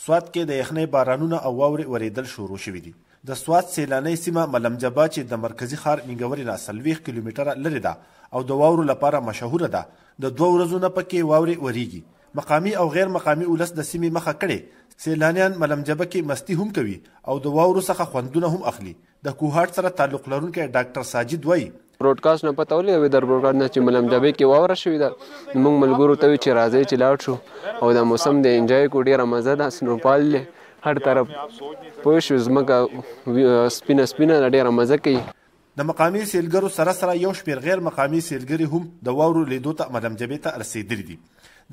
سوات کې د یخنۍ بارانونه او واورې ورېدل شروع شوي دي. د سوات سیلانۍ سیمه ملمجبه چې د مرکزي ښار نیګورې نه 40 کیلومتره لرې ده او د واورو لپاره مشهوره ده، د 2 ورځو نه پکې واورې ورېږي. مقامي او غیر مقامي ولس د سیمې مخه کړې. سیلانیان ملمجبه کې مستی هم کوي او د واورو څخه خوندونه هم اخلي. د کوهاټ سره تعلق لرونکی ډاکټر ساجد وایي برودکاسټ نه پته ولګوي در برودکاسټ نه چې ملمجبې کې واوره شوې ده. موږ ملګرو ته وي چې راځئ چې لاړ شو او د موسم د انجوای کو ډېره مزه ده. سنوپال دی هر طرف پوه شو، ځمکه سپینه سپینه ډېره مزه کوي. د مقامي سیلګرو سره سره یو شمېر غیر مقامي سیلګري هم د واورو لیدو ته ملمجبې ته رسېدلي دي.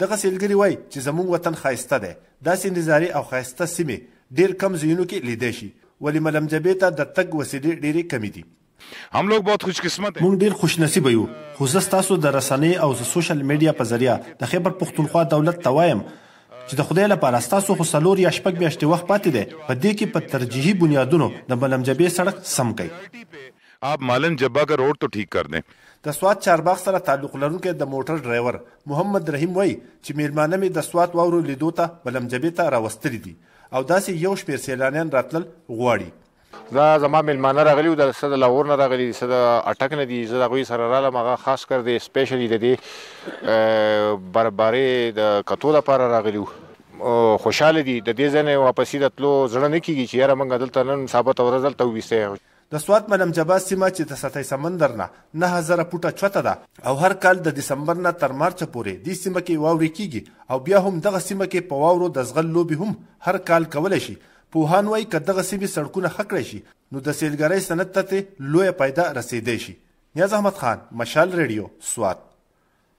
دغه سیلګري وایي چې زموږ وطن ښایسته دی، داسې نظارې او ښایسته سیمې ډېر کم ځایونو کې لیدی شي، ولې ملمجبې ته د تګ وسیلې ډېرې کمې دي. هم لوگ بہت خوش قسمت مونږ ډېر خوش نصیبه یو، خو زه ستاسو د رسنۍ او د سوشل میډیا په ذریعه د خیبر پښتونخوا دولت ته وایم چې د خدای لپاره ستاسو خو 4 یا 6 میاشتې وخت پاتې دی، په دې کې په ترجیحي بنیادونو د ملمجبې سړک سم کړئ. آپ ملمجبه کا روډ تو ٹھیک کر دیں. د سوات چارباغ سره تعلق لرونکی د موټر ډرایور محمد رحیم وایي چې میلمانه مې د سوات واورو لیدو ته ملمجبې ته راوستلي دي او داسې یو شمېر سیلانیان راتلل غواړي. دا زما میلمانه راغلي وو، د څه د لاهور نه راغلي دي، څه د اټک نه دي. زه د هغوی سره رالم، هغه خاص کر د سپیشلي د دې برابرۍ د کتو لپاره راغلي وو. خوشحاله دي. د دې ځای نه واپسي د تلو زړه نه کېږي چې یاره موږ دلته نن ثابته ورځ دلته وویستی. د سوات ملمجبه سیمه چې د سطحي سمندر نه 9000 فوټه چوته ده او هر کال د دسمبر نه تر مارچه پورې دې سیمه کې واورې کیږي او بیا هم دغه سیمه کې په واورو د ځغل لوبې هم هر کال کولی شي. پوهان وایي که دغه سیمې سړکونه ښه کړی شي نو د سیلګرۍ صنعت ته لویه پیدا رسیدی شي. نیاز احمد خان، مشال ریډیو، سوات.